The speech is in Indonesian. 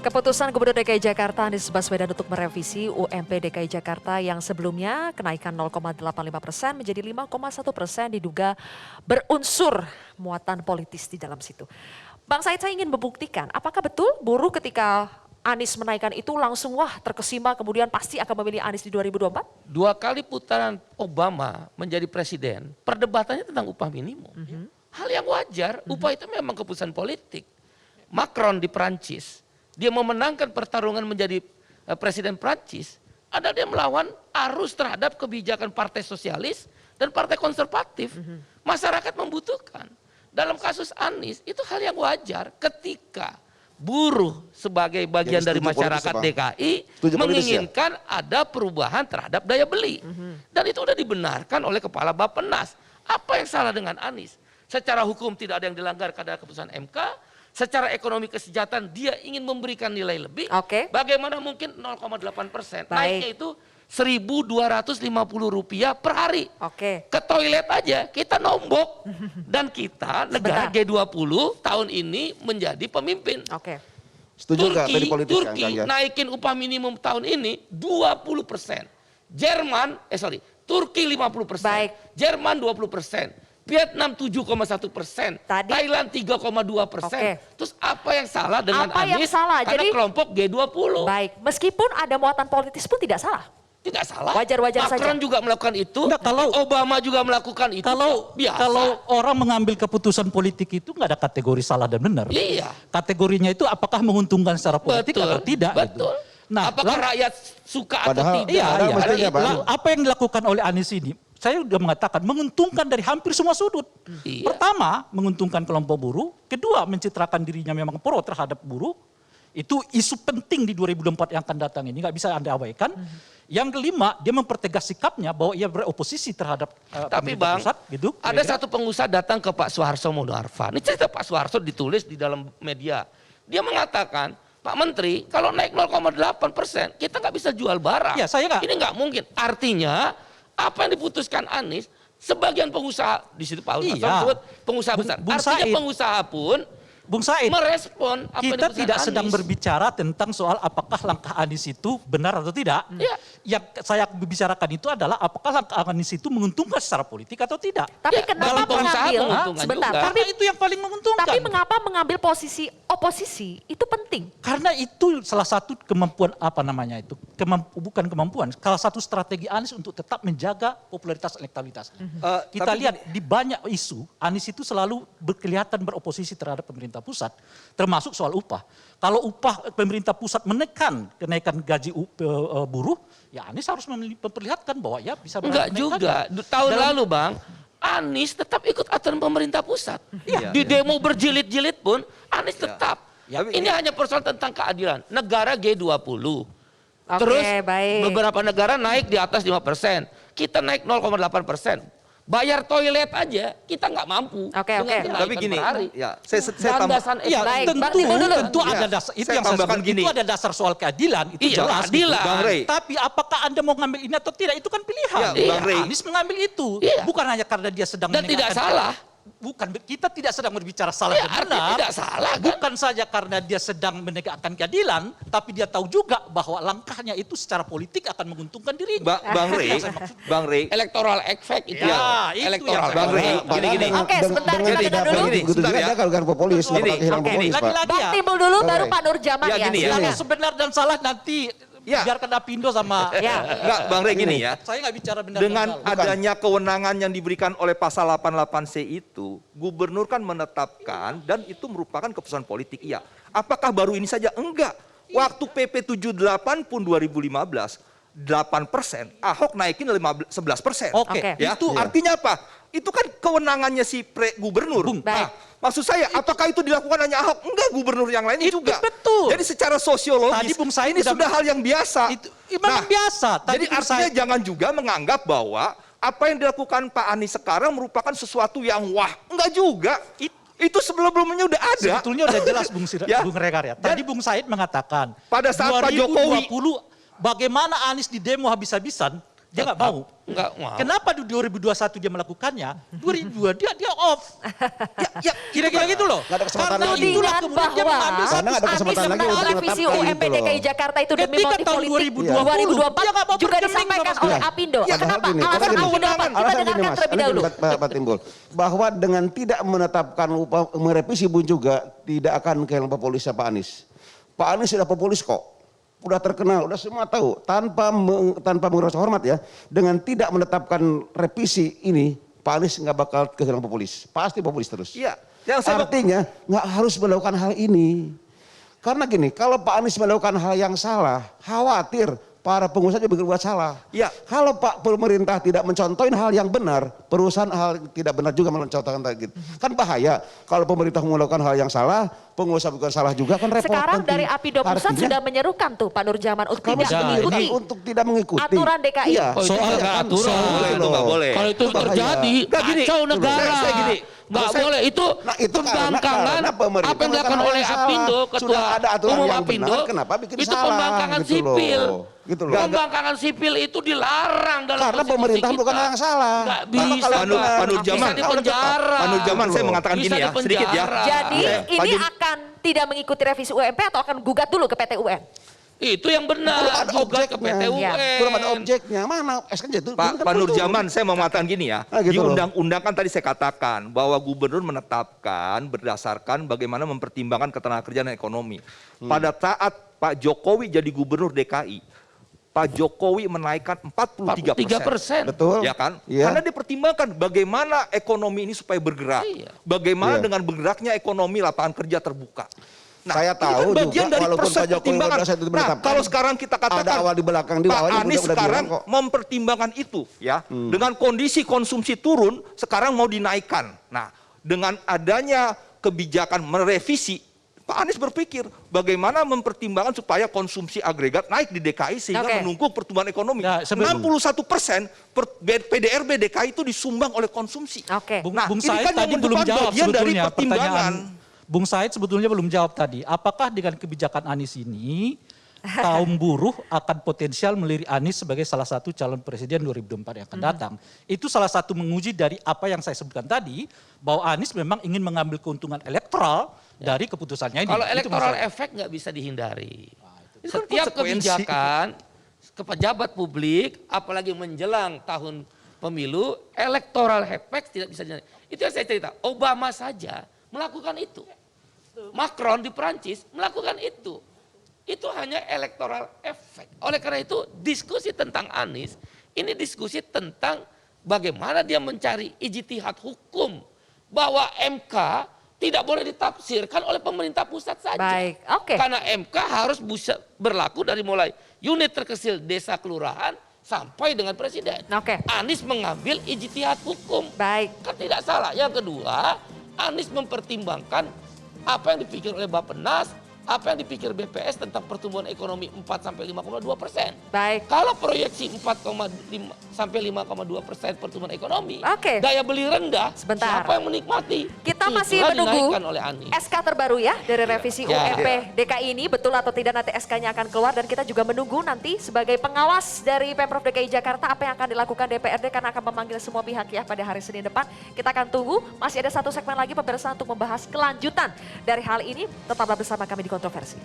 Keputusan Gubernur DKI Jakarta Anies Baswedan untuk merevisi UMP DKI Jakarta yang sebelumnya kenaikan 0,85% menjadi 5,1% diduga berunsur muatan politis di dalam situ. Bang Said, saya ingin membuktikan apakah betul buruh ketika Anies menaikkan itu langsung wah terkesima kemudian pasti akan memilih Anies di 2024? 2 kali putaran Obama menjadi presiden, perdebatannya tentang upah minimum. Hal yang wajar, upah itu memang keputusan politik. Macron di Prancis, dia memenangkan pertarungan menjadi presiden Prancis, ada dia melawan arus terhadap kebijakan partai sosialis dan partai konservatif. Masyarakat membutuhkan. Dalam kasus Anies, itu hal yang wajar ketika buruh sebagai bagian dari masyarakat DKI menginginkan ada perubahan terhadap daya beli. Dan itu sudah dibenarkan oleh Kepala Bappenas. Apa yang salah dengan Anies? Secara hukum tidak ada yang dilanggar karena keputusan MK. Secara ekonomi kesejahteraan dia ingin memberikan nilai lebih. Bagaimana mungkin 0,8%? Naiknya itu Rp1.250 per hari. Ke toilet aja kita nombok. Dan kita negara G20 tahun ini menjadi pemimpin. Turki naikin upah minimum tahun ini 20%. Turki 50%. Jerman 20%. Vietnam 7,1%, Thailand 3,2%. Terus apa yang salah dengan Anies? Karena kelompok G20. Baik, meskipun ada muatan politis pun tidak salah. Tidak salah. Wajar-wajar saja. Macron juga melakukan itu. Obama juga melakukan itu. Kalau orang mengambil keputusan politik itu nggak ada kategori salah dan benar. Iya. Kategorinya itu apakah menguntungkan secara politik atau tidak. Betul. Nah, apakah rakyat suka atau tidak? Apa yang dilakukan oleh Anies ini? Saya sudah mengatakan menguntungkan dari hampir semua sudut. Pertama, menguntungkan kelompok buruh. Kedua, mencitrakan dirinya memang pro terhadap buruh. Itu isu penting di 2024 yang akan datang ini, nggak bisa Anda abaikan. Yang kelima, dia mempertegas sikapnya bahwa ia beroposisi terhadap tapi Bang, pusat, gitu, ada satu pengusaha datang ke Pak Soeharto Monoarfa. Ini cerita Pak Soeharto ditulis di dalam media. Dia mengatakan, Pak Menteri, kalau naik 0,8%, kita nggak bisa jual barang. Ini nggak mungkin. Artinya, apa yang diputuskan Anies, sebagian pengusaha di situ Pak sebut pengusaha besar. Artinya pengusaha pun Bung Said, merespon apa kita tidak sedang berbicara tentang soal apakah langkah Anies itu benar atau tidak. Yang saya bicarakan itu adalah apakah langkah Anies itu menguntungkan secara politik atau tidak. Tapi kenapa mengambil sebentar? Karena itu yang paling menguntungkan. Tapi mengapa mengambil posisi oposisi itu penting? Karena itu salah satu kemampuan bukan kemampuan, salah satu strategi Anies untuk tetap menjaga popularitas elektabilitas. Kita lihat di banyak isu Anies itu selalu kelihatan beroposisi terhadap pemerintah pusat, termasuk soal upah. Kalau upah pemerintah pusat menekan kenaikan gaji buruh, ya Anies harus memperlihatkan bahwa ya bisa enggak juga. Tahun lalu Bang, Anies tetap ikut aturan pemerintah pusat. Di demo berjilid-jilid pun Anies tetap. Ini hanya persoalan tentang keadilan. Negara G20. Terus beberapa negara naik di atas 5%. Kita naik 0,8%. Bayar toilet aja kita nggak mampu. Tapi gini, saya tambahkan. Tentu ada dasar. Itu yang saya sebut, itu ada dasar soal keadilan. Itu jelas. Tapi apakah Anda mau ngambil ini atau tidak? Itu kan pilihan. Anies mengambil itu. Bukan hanya karena dia sedang dan tidak salah. Bukan, kita tidak sedang berbicara salah dan benar. Tidak salah. Bukan saja karena dia sedang menegakkan keadilan, tapi dia tahu juga bahwa langkahnya itu secara politik akan menguntungkan dirinya. Bang Rey, electoral effect itu. Electoral. Bang Rey, gini. Sebentar kita jeda dulu. Begitu juga ada kalau populis, Bang Timbul dulu, baru Pak Nurjaman ya. Kalau sebenar dan salah nanti biarkan Apindo sama enggak Bang Rey gini ya. Saya nggak bicara benar. Dengan adanya kewenangan yang diberikan oleh pasal 88C itu, gubernur kan menetapkan dan itu merupakan keputusan politik. Iya. Apakah baru ini saja? Enggak. Waktu PP 78 pun 2015 8%, Ahok naikin 11%. Itu artinya apa? Itu kan kewenangannya si gubernur. Maksud saya, apakah itu dilakukan hanya Ahok? Enggak, gubernur yang lain juga. Betul. Jadi secara sosiologis ini sudah hal yang biasa. Memang biasa. Jadi artinya jangan juga menganggap bahwa apa yang dilakukan Pak Anies sekarang merupakan sesuatu yang wah. Enggak juga. Itu sebelum-sebelumnya udah ada. Sebetulnya udah jelas Bung Rekarya. Tadi Bung Said mengatakan pada saat Pak Jokowi, bagaimana Anies di demo habis-habisan, Dia nggak mau. Nggak mau. Kenapa di 2021 dia melakukannya? 2002 dia off. Ya, kira-kira gitu loh. Nggak ada kesempatan Karena lagi. itulah Tudingan kemudian dia bahwa mengambil Karena nggak ada Anies kesempatan lagi menolak untuk revisi menetapkan UMP gitu loh. DKI Jakarta itu demi Ketika motif tahun politik 2020, dia nggak mau 2024 juga bergeming disampaikan sama oleh sekali. Apindo. Ya, Kenapa? gini, Alasan karena Apindo gini, apa? Kita alasan gini, dengarkan Mas, terlebih ini dahulu. Pak Timbul, bahwa dengan tidak menetapkan merevisi pun juga tidak akan kehilangan populisnya Pak Anies. Pak Anies sudah populis kok. Udah terkenal, udah semua tahu, tanpa menguras hormat ya, dengan tidak menetapkan revisi ini, Pak Anies nggak bakal kehilangan populis, pasti populis terus. Iya, yang saya Artinya nggak harus melakukan hal ini, karena gini, kalau Pak Anies melakukan hal yang salah, khawatir para pengusaha juga berbuat salah. Iya. Kalau Pak pemerintah tidak mencontohin hal yang benar, perusahaan hal yang tidak benar juga mencontohkan gitu. Kan bahaya kalau pemerintah melakukan hal yang salah, pengusaha bukan salah juga kan repot. Sekarang nanti. dari Apindo Pusat Artinya, sudah menyerukan tuh Pak Nurjaman untuk kami tidak sudah mengikuti mengirim untuk tidak mengikuti aturan DKI. Iya. Oh, itu Soal nggak kan, aturan. boleh, itu nggak boleh. Kalau itu Bahaya. terjadi, Nggak, gini. kacau negara. Saya gini. Nggak Saya- boleh, itu Nah, itu pembangkangan karena pemerintah apa yang dilakukan melakukan oleh hal yang Apindo, salah. Ketua Sudah ada aturan Umum yang Apindo, benar, kenapa bikin itu salah, pembangkangan gitu loh. sipil. Gitu loh. Pembangkangan sipil itu dilarang dalam Karena konstitusi pemerintah kita. bukan hal yang salah. Nggak Karena bisa. kalau Pak Nur- benar, Pak Nurjaman. Bisa dipenjara. Pak Nurjaman saya mengatakan Bisa gini ya, sedikit ya. dipenjara. Jadi Pak ini Jun- akan tidak mengikuti revisi UMP atau akan gugat dulu ke PT UN? Itu yang belum benar, ada juga ke objeknya. PT UN. Ya. Belum ada objeknya. Mana SKJ itu? Pak Nurjaman, saya mau mengatakan gini ya, Ah, gitu di loh. undang-undang kan tadi saya katakan bahwa gubernur menetapkan berdasarkan bagaimana mempertimbangkan ketenagakerjaan dan ekonomi. Pada saat Pak Jokowi jadi gubernur DKI, Pak Jokowi menaikkan 43%. Betul. Ya kan? Iya. Karena dipertimbangkan bagaimana ekonomi ini supaya bergerak. Iya. Bagaimana Iya. dengan bergeraknya ekonomi lapangan kerja terbuka. Saya ini tahu kan bagian juga, dari walaupun proses Pak Jokowi pertimbangan. pada saat itu Nah, menetapkan, kalau sekarang kita katakan ada awal di belakang, di Pak awalnya Anies udah sekarang bilang kok. mempertimbangkan itu ya. Dengan kondisi konsumsi turun, sekarang mau dinaikkan. Nah, dengan adanya kebijakan merevisi, Pak Anies berpikir bagaimana mempertimbangkan supaya konsumsi agregat naik di DKI sehingga Oke. menunggu pertumbuhan ekonomi. Ya, sebelum- 61% PDRB DKI itu disumbang oleh konsumsi. Oke. Bung, Nah, Bung ini Said kan yang tadi belum merupakan jawab bagian dari sebetulnya pertimbangan. pertanyaan. Bung Said sebetulnya belum jawab tadi. Apakah dengan kebijakan Anies ini kaum buruh akan potensial melirik Anies sebagai salah satu calon presiden 2024 yang akan datang? Itu salah satu menguji dari apa yang saya sebutkan tadi, bahwa Anies memang ingin mengambil keuntungan elektoral dari keputusannya ini. Kalau Itu electoral masalah. efek nggak bisa dihindari. Itu kan Setiap konsekuensi. kebijakan ke pejabat publik, apalagi menjelang tahun pemilu, electoral efek tidak bisa dihindari. Itu yang saya cerita. Obama saja melakukan itu. Macron di Perancis melakukan itu. Itu hanya electoral efek. Oleh karena itu diskusi tentang Anies, ini diskusi tentang bagaimana dia mencari ijtihad hukum. Bahwa MK tidak boleh ditafsirkan oleh pemerintah pusat saja. Baik, oke. Karena MK harus bisa berlaku dari mulai unit terkecil desa kelurahan sampai dengan presiden. Oke. Anies mengambil ijtihad hukum. Baik. Kan tidak salah. Yang kedua, Anies mempertimbangkan apa yang dipikir oleh Bappenas, apa yang dipikir BPS tentang pertumbuhan ekonomi 4 sampai 5,2%. Baik. Kalau proyeksi 4,5 sampai 5,2% pertumbuhan ekonomi, Oke. daya beli rendah, Sebentar. siapa yang menikmati? Kita masih Itulah menunggu dinaikkan oleh Anies. SK terbaru ya dari revisi Ya. UMP DKI ini, betul atau tidak nanti SK-nya akan keluar, dan kita juga menunggu nanti sebagai pengawas dari Pemprov DKI Jakarta apa yang akan dilakukan DPRD karena akan memanggil semua pihak ya pada hari Senin depan. Kita akan tunggu, masih ada satu segmen lagi pemirsa untuk membahas kelanjutan dari hal ini. Tetaplah bersama kami di Kontroversi.